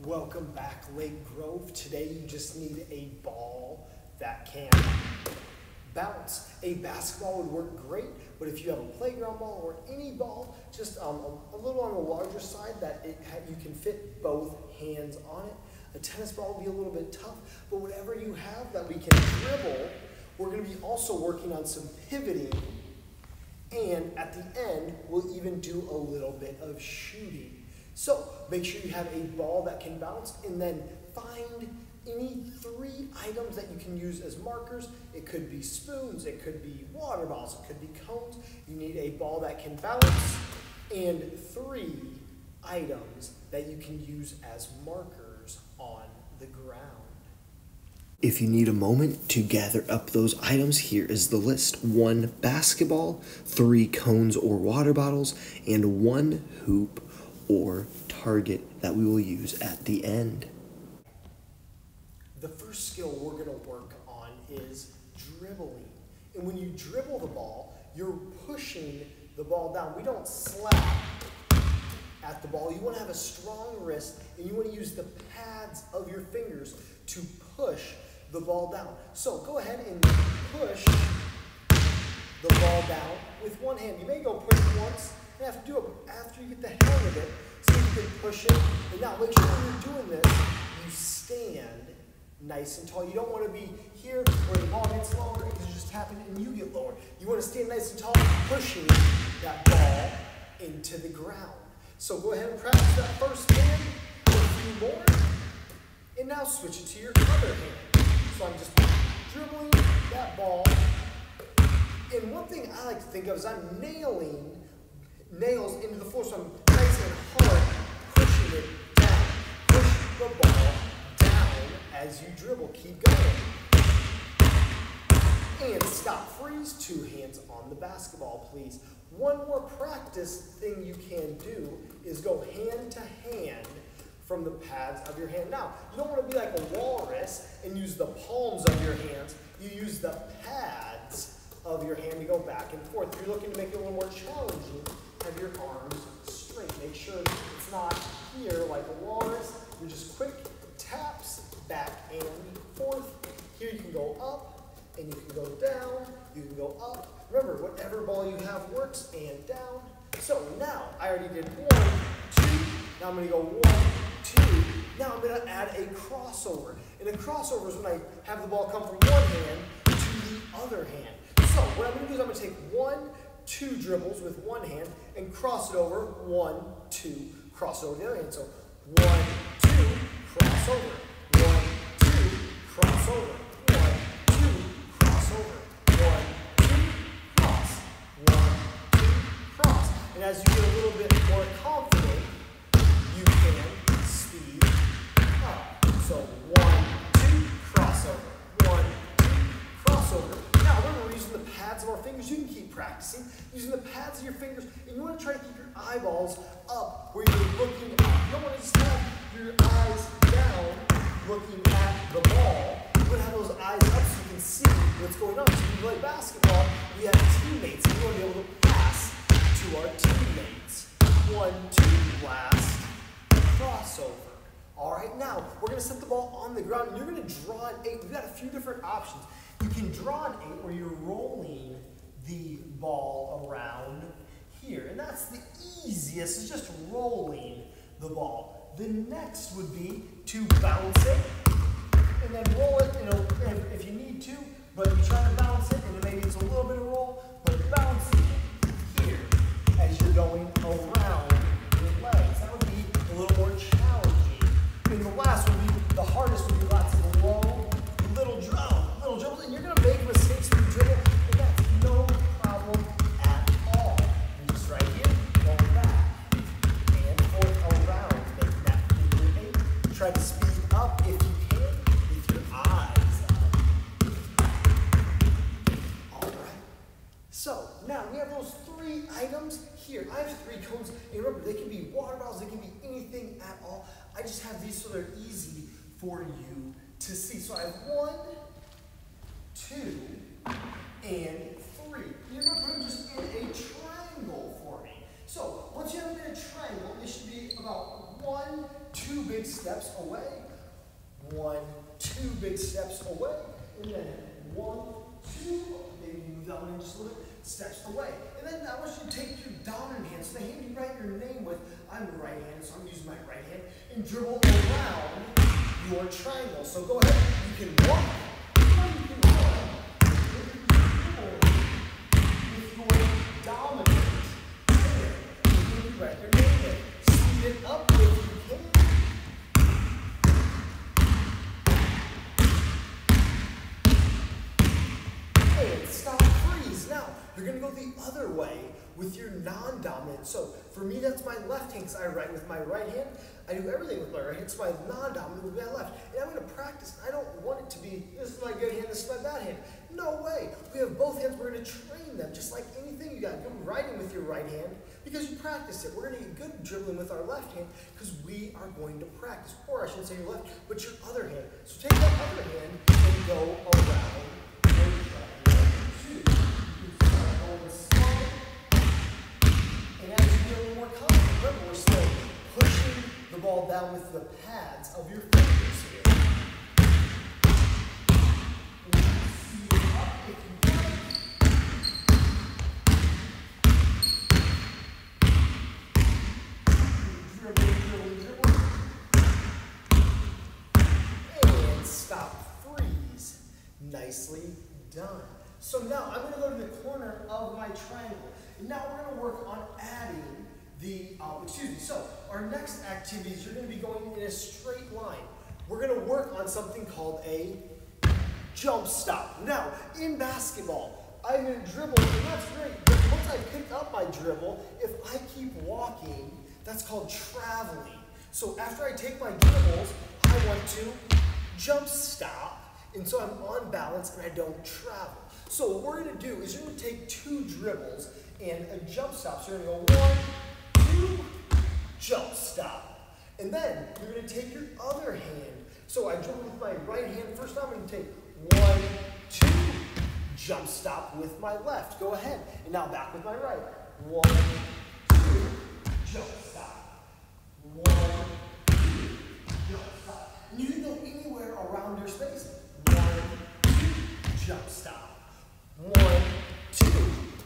Welcome back, Lake Grove. Today you just need a ball that can bounce. A basketball would work great, but if you have a playground ball or any ball, just a little on the larger side that you can fit both hands on it. A tennis ball would be a little bit tough, but whatever you have that we can dribble, we're going to be also working on some pivoting, and at the end, we'll even do a little bit of shooting. So make sure you have a ball that can bounce, and then find any 3 items that you can use as markers. It could be spoons, it could be water bottles, it could be cones. You need a ball that can bounce and 3 items that you can use as markers on the ground. If you need a moment to gather up those items, here is the list. 1 basketball, 3 cones or water bottles, and 1 hoop or target that we will use at the end. The first skill we're going to work on is dribbling. And when you dribble the ball, you're pushing the ball down. We don't slap at the ball. You want to have a strong wrist, and you want to use the pads of your fingers to push the ball down. So go ahead and push the ball down with one hand. You may go push once, and have to do it after you get the hang of it, so you can push it. And now make sure when you're doing this, you stand nice and tall. You don't want to be here where the ball gets lower because you're just tapping it and you get lower. You want to stand nice and tall, pushing that ball into the ground. So go ahead and practice that first hand, a few more, and now switch it to your other hand. So I'm just dribbling that ball. And one thing I like to think of is I'm nailing nails into the floor, so I'm nice and hard pushing it down. Push the ball down as you dribble. Keep going. And stop, freeze, 2 hands on the basketball, please. One more practice thing you can do is go hand to hand from the pads of your hand. Now, you don't want to be like a walrus and use the palms of your hands. You use the pads of your hand to go back and forth. If you're looking to make it a little more challenging, have your arms straight. Make sure it's not here like a walrus. You're just quick taps back and forth. Here you can go up and you can go down. You can go up. Remember, whatever ball you have works, and down. So now I already did 1, 2. Now I'm going to go 1, 2. Now I'm going to add a crossover. And a crossover is when I have the ball come from one hand to the other hand. So what I'm going to do is I'm going to take 1, 2 dribbles with one hand and cross it over. 1, 2, cross over the other hand. So 1, 2, cross over. 1, 2, cross over. 1, 2, cross over. 1, 2, cross. 1, 2, cross. And as you get a little bit more confident, you can speed up. So 1, 2, crossover. 1, 2, crossover. Now remember, we're using the pads of our fingers. You can keep practicing using the pads of your fingers, and you want to try to keep your eyeballs up where you're looking up. You don't want to just have your eyes down looking at the ball. You want to have those eyes up so you can see what's going on. So when you play basketball, we have teammates, and we want to be able to pass to our teammates. 1, 2, last crossover. All right, now we're going to set the ball on the ground, and you're going to draw an 8. We've got a few different options. You can draw an 8 where you're rolling the ball around here, and that's the easiest, is just rolling the ball. The next would be to bounce it, and then roll it, if you need to, but you try to bounce it, and maybe it's a little bit of roll, but bouncing it here as you're going around your legs. That would be a little more challenging. And the last would be, the hardest would be lots of low, little dribbles, and you're going to make mistakes when you dribble, and that's no problem at all. You're just right here, going back and forth around, making that figure 8. Try to speed up if you can with your eyes up. All right. So now we have those 3 items here. I have 3 cones, and remember, they can be water bottles, they can be anything at all. I just have these so they're easy for you to see. So I have 1, 2, and 3. You're going to put them just in a triangle for me. So once you have them in a triangle, it should be about 1, 2, 2 big steps away. 1, 2 big steps away. And then 1, 2, maybe move that one just a little bit, steps away. And then I want you to take your dominant hand, so the hand you write your name with, I'm right-handed, so I'm using my right hand, and dribble around your triangle. So go ahead, you can walk, or you can run, or you can dribble with your dominant hand. You write your name in, speed it up if you can. And stop, freeze. Now, you're going to go the other way with your non-dominant. So, for me, that's my left hand because I write with my right hand. I do everything with my right hand. It's my non-dominant with my left. And I'm going to practice. I don't want it to be, this is my good hand, this is my bad hand. No way. We have both hands. We're going to train them just like anything. You got good writing with your right hand because you practice it. We're going to get good dribbling with our left hand because we are going to practice. Or I shouldn't say your left, but your other hand. So take that other hand and go around. And as you get a little more confident, remember we're still pushing the ball down with the pads of your fingers here. And you see it up if you can. Dribble. And stop, freeze. Nicely done. So now I'm going to go to the corner of my triangle. And now we're going to work on adding the, so our next activities, you're going to be going in a straight line. We're going to work on something called a jump stop. Now, in basketball, I'm going to dribble, and that's great. But once I pick up my dribble, if I keep walking, that's called traveling. So after I take my dribbles, I want to jump stop. And so I'm on balance and I don't travel. So what we're going to do is you're going to take 2 dribbles and a jump stop. So you're going to go 1, 2, jump stop. And then you're going to take your other hand. So I dribble with my right hand. First time I'm going to take 1, 2, jump stop with my left. Go ahead. And now back with my right. 1, 2, jump stop. 1, 2, jump stop. And you can go anywhere around your space. 1, 2, jump stop. 1, 2,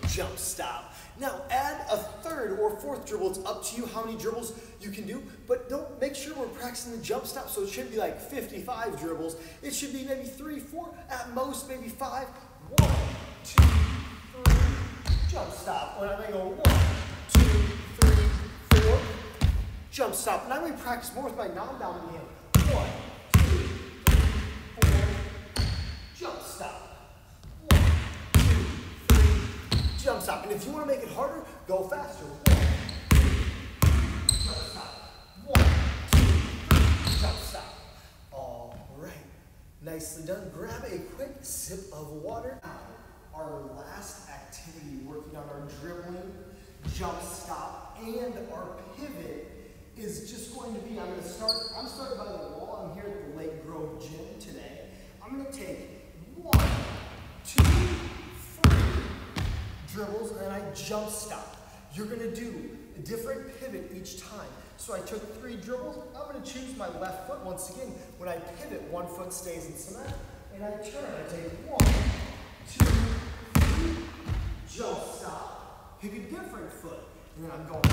jump stop. Now add a 3rd or 4th dribble. It's up to you how many dribbles you can do, but don't make sure we're practicing the jump stop, so it shouldn't be like 55 dribbles. It should be maybe 3, 4, at most maybe 5. 1, 2, 3, jump stop. When I'm going to go 1, 2, 3, 4, jump stop. And I'm going to practice more with my non-dominant hand. 1, 2, 3, 4, jump stop. Jump stop. And if you want to make it harder, go faster. 1, 2, jump stop. 1, 2, jump stop. All right. Nicely done. Grab a quick sip of water. Now, our last activity working on our dribbling, jump stop, and our pivot is just going to be, I'm starting by the wall. I'm here at the Lake Grove Gym today. I'm going to take 1, 2, 3 dribbles, and then I jump stop. You're going to do a different pivot each time. So I took 3 dribbles. I'm going to choose my left foot. Once again, when I pivot, 1 foot stays in cement, and I turn. I take 1, 2, 3, jump stop. Pick a different foot, and then I'm going 1,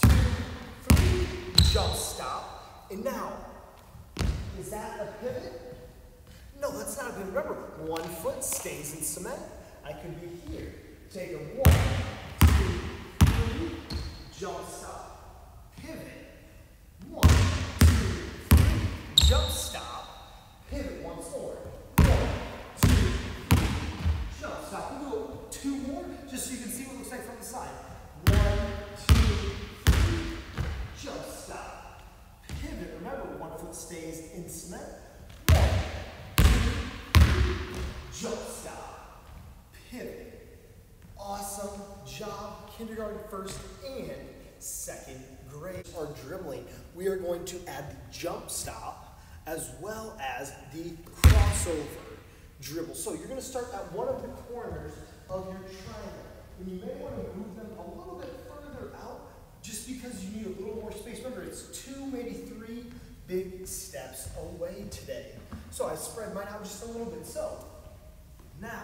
2, 3, jump stop. And now, is that a pivot? No, that's not a pivot. Remember, 1 foot stays in cement. I could be here. Take a 1, 2, 3, jump stop, pivot. 1, 2, 3, jump stop, pivot once more. 1, 2, 3, jump stop. We'll do 2 more just so you can see what it looks like from the side. 1, 2, 3, jump stop, pivot. Remember, 1 foot stays in cement. 1, 2, 3, jump stop, pivot. Awesome job, kindergarten, 1st and 2nd grade. Our dribbling, we are going to add the jump stop as well as the crossover dribble. So you're going to start at one of the corners of your triangle. And you may want to move them a little bit further out just because you need a little more space. Remember, it's 2, maybe 3 big steps away today. So I spread mine out just a little bit. So now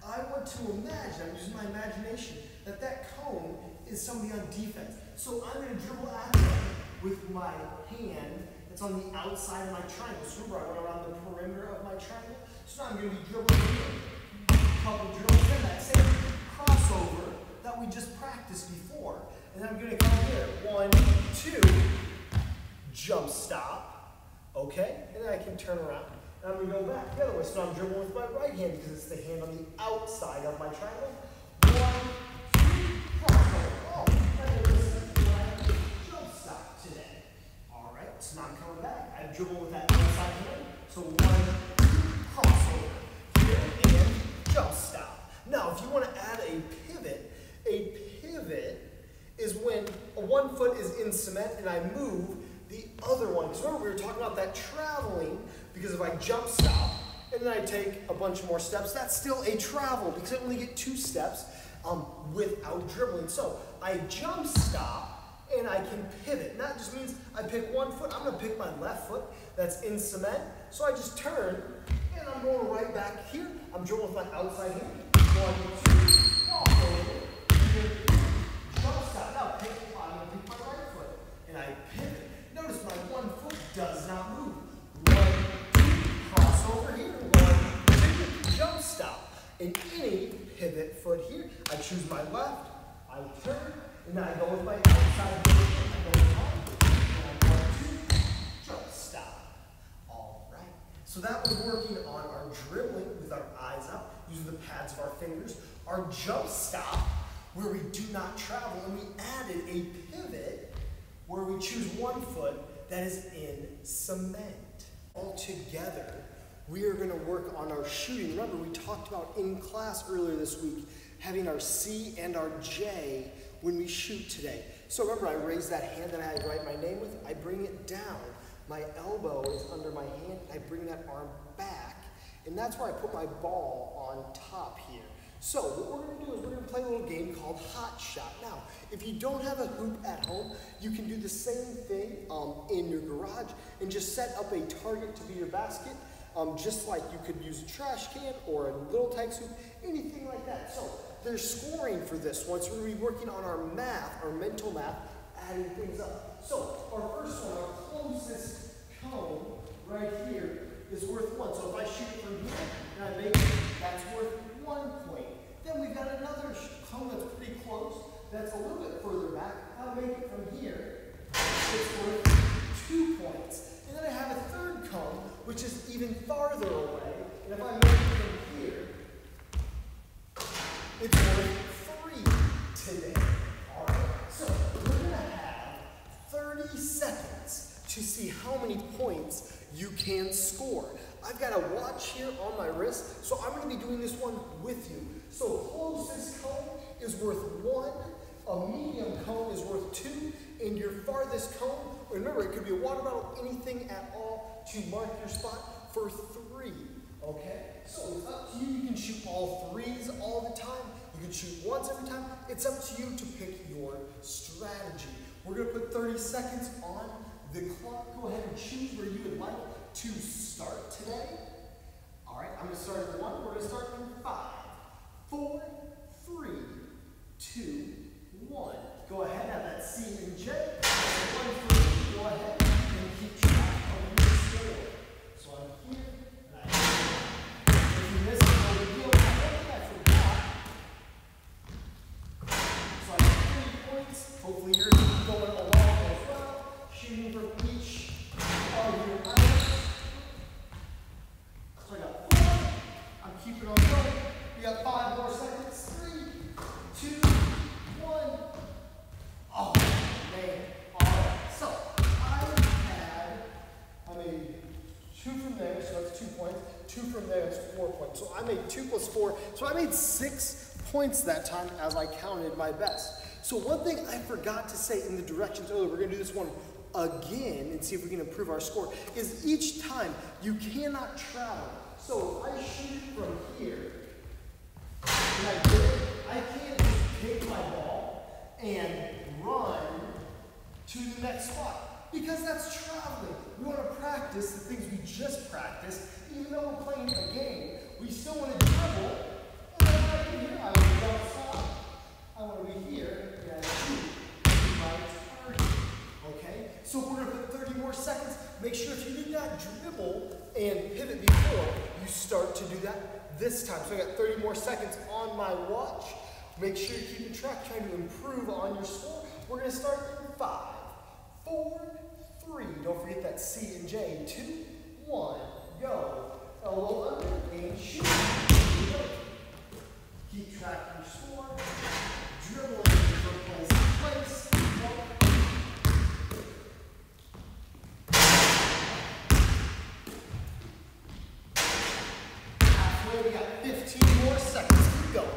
I want to imagine, I'm using my imagination, that that cone is somebody on defense. So I'm going to dribble at them with my hand that's on the outside of my triangle. So remember, I went around the perimeter of my triangle. So now I'm going to be dribbling here. Couple drills, then that same crossover that we just practiced before. And then I'm going to come here. 1, 2, jump stop. Okay? And then I can turn around. And I'm going to go back the other way. So now I'm dribbling with my right hand because it's the hand on the outside of my triangle. 1, 2, crossover. Oh, that was a jump stop today. All right, so now I'm coming back. I dribble with that outside hand. So 1, 2, crossover. Here and jump stop. Now, if you want to add a pivot is when one foot is in cement and I move the other one. Because remember, we were talking about that traveling, because if I jump stop and then I take a bunch more steps, that's still a travel because I only get 2 steps without dribbling. So I jump stop and I can pivot. And that just means I pick one foot. I'm going to pick my left foot that's in cement. So I just turn and I'm going right back here. I'm dribbling with my outside hand. 1, 2, walk over, jump stop. Now I'm going to pick my right foot and I pivot. Notice my one foot does not move. 1, 2, cross over here. 1, 2, jump stop. In any pivot foot here, I choose my left, I turn, and then I go with my outside hand. I go up, and I 1, 2, jump stop. All right. So that was working on our dribbling with our eyes up, using the pads of our fingers. Our jump stop, where we do not travel, and we added a pivot where we choose one foot that is in cement. All together, we are going to work on our shooting. Remember, we talked about in class earlier this week having our C and our J when we shoot today. So remember, I raise that hand that I write my name with. I bring it down. My elbow is under my hand. I bring that arm back. And that's where I put my ball on top here. So what we're going to do is we're going to play a little game called Hot Shot. Now, if you don't have a hoop at home, you can do the same thing in your garage and just set up a target to be your basket, just like you could use a trash can or a little Tykes hoop, anything like that. So there's scoring for this one, so we're going to be working on our math, our mental math, adding things up. So our first one, our closest cone right here is worth 1. So if I shoot it from here and I make it, that's worth 1 point. Then we've got another cone that's pretty close, that's a little bit further back. I'll make it from here. It's worth 2 points. And then I have a third cone, which is even farther away. And if I make it from here, it's worth 3 today. All right. So we're going to have 30 seconds to see how many points you can score. I've got a watch here on my wrist, so I'm going to be doing this one with you. So closest cone is worth 1, a medium cone is worth 2, and your farthest cone, remember it could be a water bottle, anything at all, to mark your spot for 3. Okay? So it's up to you. You can shoot all 3s all the time. You can shoot once every time. It's up to you to pick your strategy. We're going to put 30 seconds on the clock. Go ahead and choose where you would like to start today. All right, I'm going to start at 1. We're going to start in 5, 4, 3, 2, 1. Go ahead, have that C and J. 1, 3, go ahead and keep track of your score. So I'm here. If you miss it, no big deal. I forgot. So I have 3 points. Hopefully you're going along as well. Shooting from each of your items. So I got 4. I'm keeping on going. We got 5 more seconds. 3, 2, 1. Oh, man. All right. So I made 2 from there, so that's 2 points. 2 from there is 4 points. So I made 2 plus 4. So I made 6 points that time as I counted my best. So one thing I forgot to say in the directions earlier, we're going to do this one again and see if we can improve our score, is each time you cannot travel. So if I shoot from here, and I can't just take my ball and run to the next spot. Because that's traveling. We want to practice the things we just practiced. Even though we're playing a game, we still want to dribble. And then right here, I want to go outside. I want to be here. And shoot. Right 30. Okay? So we're going to put 30 more seconds. Make sure if you did not dribble and pivot before, you start to do that this time. So I got 30 more seconds on my watch. Make sure you're keeping track, trying to improve on your score. We're going to start in 5, 4, 3. Don't forget that C and J. 2, 1, go. Elbow under and shoot. Keep track of your score. Dribble in your place. Halfway, we got 15 more seconds. Keep going.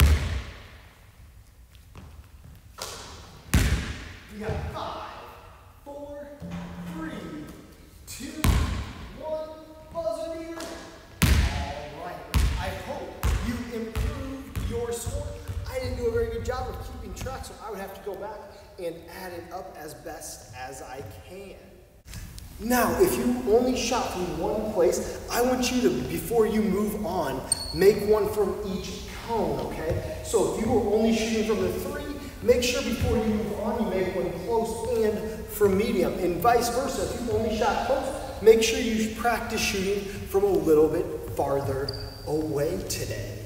We got 5, 4, 3, 2, 1. Buzzer beater. All right. I hope you improved your score. I didn't do a very good job of keeping track, so I would have to go back and add it up as best as I can. Now, if you only shot from one place, I want you to, before you move on, make one from each cone, okay? So if you were only shooting from the 3, make sure before you move on, you make one close and from medium, and vice versa. If you only shot close, make sure you practice shooting from a little bit farther away today.